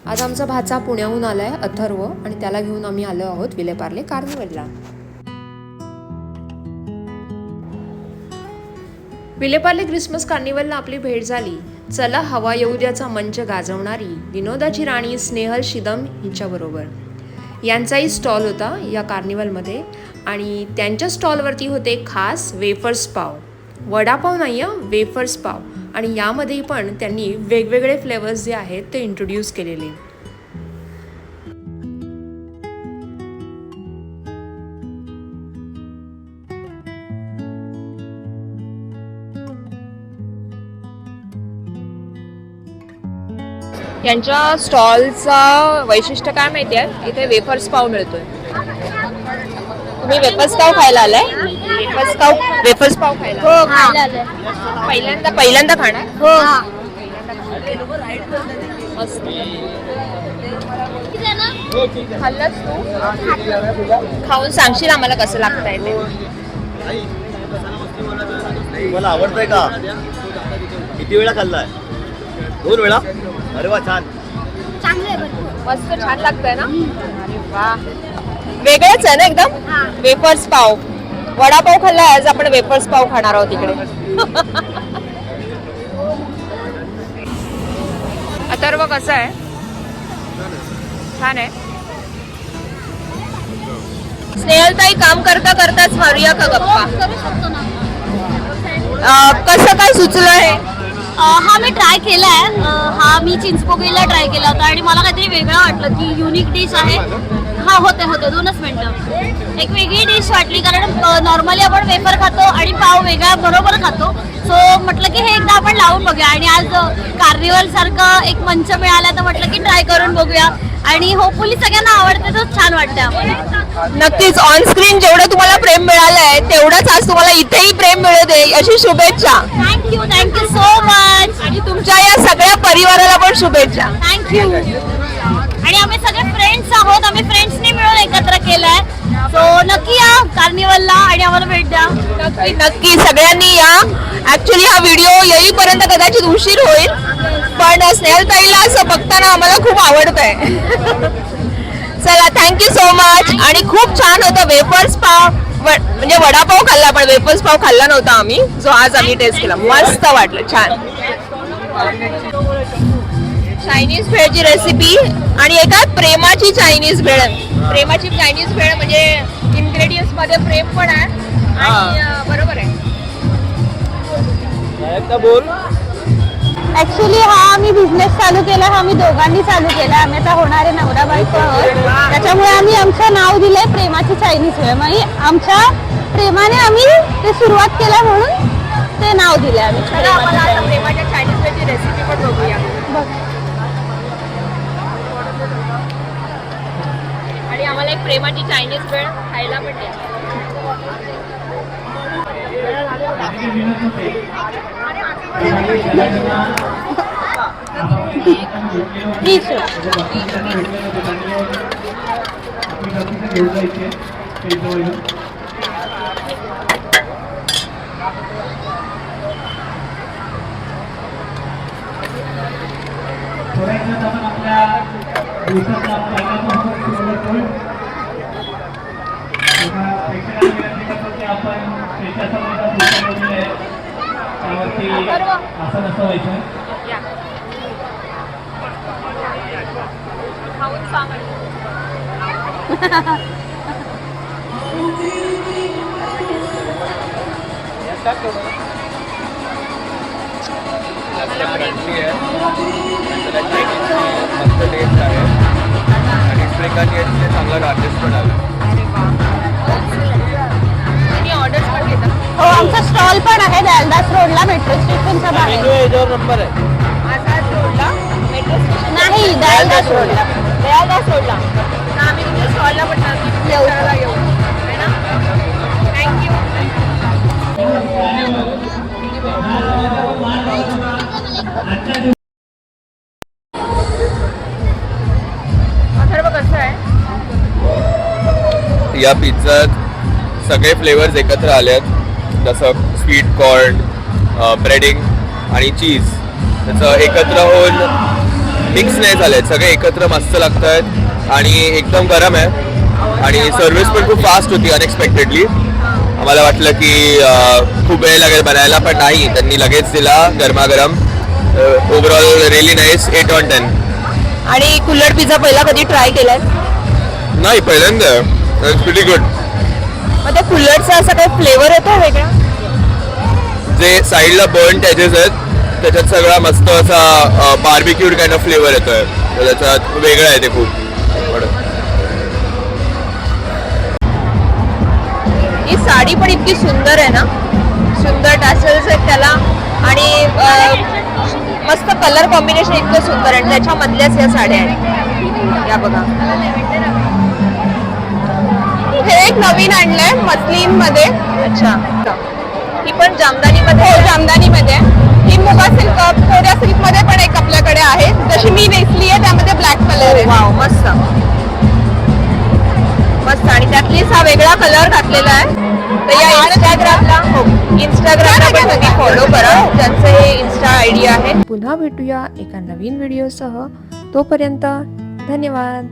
आज आमचा भाचा पुण्याहून आलाय अथर्व आणि त्याला घेऊन आम्ही आलो आहोत विलेपार्ले कार्निवलला। विलेपार्ले क्रिसमस कार्निवलला आपली भेट झाली। चला हवा येऊ द्याचा मंच गाजवणारी विनोदाची राणी स्नेहल शिदम हिच्याबरोबर। यांचाही स्टॉल होता या कार्निवलमध्ये आणि त्यांच्या स्टॉलवरती होते खास वेफर्स पाव, वडापाव नाही वेफर्स पाव, आणि यामध्ये पण त्यांनी वेगवेगळे फ्लेवर्स जे आहेत ते इंट्रोड्यूस केलेले। यांच्या स्टॉलचा वैशिष्ट्य काय माहिती आहे, इथे वेफर्स पाव मिळतोय। तुम्ही वेफर्स पाव खायला आलाय? वेफर्स पाव खायला? हो, खायला आलोय। पहिल्यांदा खाणार? हो। मस्त। खाल्लंस तू? खाऊन सांगशील आम्हाला कसं लागतंय ते? मला आवडतंय का? किती वेळा खाल्लाय? 2 वेळा? अरे वा, छान, मस्त छान लागतंय ना? अरे वा, वेगळंच आहे ना एकदम। वेफर्स पाव, वडापाव खाल्लाय, आज आपण वेफर्स पाव खाणार आहोत इकडे। अथर्व कसं आहे? छान आहे। स्नेहलताई, काम करता करताच मारूया का गप्पा? करू शकतो ना। कसं काय सुचलं हे? हा मी ट्राय केलाय। हा मी चिंचपोकळीला ट्राय केला होता आणि मला काहीतरी वेगळं वाटलं की युनिक डिश आहे। हा होते 2च मिनिटं। एक वेगळी डिश वाटली, कारण नॉर्मली आपण वेफर खातो आणि पाव वेगळा बरोबर खातो। सो म्हटलं की हे एकदा आपण लावून बघूया, आणि आज कार्निवल सारखं एक मंच मिळाला तर म्हटलं की ट्राय करून बघूया, आणि होपफुली सगळ्यांना आवडते तर छान वाटतं आम्हाला। नक्कीच ऑन स्क्रीन जेवढं तुम्हाला प्रेम मिळालंय तेवढंच आज तुम्हाला इथेही प्रेम मिळू दे अशी शुभेच्छा। Thank you so much. आणि तुमच्या या सगळ्या परिवाराला पण शुभेच्छा। थँक्यू। आणि आम्ही सगळे फ्रेंड्स आहोत, आम्ही फ्रेंड्सनी मिळून एकत्र केलंय। सो नक्की या कार्निवलला आणि आम्हाला भेट द्या। नक्की सगळ्यांनी या। ऍक्च्युली हा व्हिडिओ येईपर्यंत कदाचित उशीर होईल, पण स्नेहलताईला असं बघताना आम्हाला खूप आवडतंय। चला, थँक्यू सो मच। आणि खूप छान होतं वेफर्स पाव, म्हणजे वडापाव खाल्ला पण वेफर्स पाव खाल्ला नव्हता आम्ही, जो आज आम्ही टेस्ट केला। मस्त वाटलं, छान। चायनीज भेळची रेसिपी आणि एका प्रेमाची चायनीज भेळ। प्रेमाची चायनीज भेळ म्हणजे इन्ग्रेडियंट्स मध्ये प्रेम पण आहे आणि बरोबर आहे। बोल। ऍक्च्युली हा आम्ही बिझनेस चालू केला, हा आम्ही दोघांनी चालू केला। आम्ही आता होणारे नवरा बायको आहोत, त्याच्यामुळे आम्ही आमचं नाव दिलंय प्रेमाची चायनीज भेळ। म्हणजे आमच्या प्रेमाने आम्ही ते सुरुवात केला म्हणून ते नाव दिले आम्ही। प्रेमाच्या चायनीज भेळची रेसिपी पण बघूया। आणि आम्हाला एक प्रेमाची चायनीज भेळ खायला पण द्या। चांगला गार्निश पण आला। हो, आमचा स्टॉल पण आहे दयालदास रोडला, मेट्रो स्टेशनच्या बाहेर। याच्यावर नंबर आहे आझाद रोडला, मेट्रो स्टेशन नाही, दयालदास रोडला। दयालदास रोडला आम्ही तुमच्या स्टॉलला पण येऊ है ना? थँक्यू। अथर्व कसं आहे? या पिझ्झात सगळे फ्लेवर्स एकत्र आलेत, जसं स्वीट कॉर्न, ब्रेडिंग आणि चीज, त्याचं एकत्र होऊन मिक्स नाही झालेत, सगळे एकत्र मस्त लागत आहेत आणि एकदम गरम आहे आणि सर्व्हिस पण खूप फास्ट होती अनएक्सपेक्टेडली. आम्हाला वाटलं की खूप वेळ लागेल बनायला, पण नाही, त्यांनी लगेच दिला गरमागरम. Overall really nice, 8 on 10. आणि कुल्हड पिझ्झा पहिला कधी ट्राय केलाय? नाही, पहिल्यांदा. It's pretty good. मग त्या कुल्हडचा असा काही फ्लेवर येतो वेगळा? जे साईडला बर्न एजेस आहेत त्याच्यात सगळा मस्त असा बार्बिक्यूड काइंड ऑफ फ्लेवर येतोय, तर त्याच्यात वेगळं आहे ते खूप. ही साडी पण इतकी सुंदर आहे ना, सुंदर टॅसल्स आहेत त्याला आणि मस्त कलर कॉम्बिनेशन इतकं सुंदर आहे. त्याच्यामधल्याच या साड्या आहेत, या बघा. हे एक नवीन आणलंय मस्लिन मध्ये. अच्छा, ही पण जामदानीमध्ये? हो, जामदानीमध्ये. ही मुगा सिल्क, कोऱ्या सिल्क मध्ये पण एक आपल्याकडे आहे, जशी मी नेसली आहे त्यामध्ये ब्लॅक कलर आहे. वाव, मस्त मस्त. आणि त्यातलीच हा वेगळा कलर घातलेला आहे. तर या इंस्टाग्रामला पण तुम्ही फॉलो करा, ज्यांचं हे इन्स्टा आयडी आहे. पुन्हा भेटूया एका नवीन व्हिडिओसह. तोपर्यंत धन्यवाद.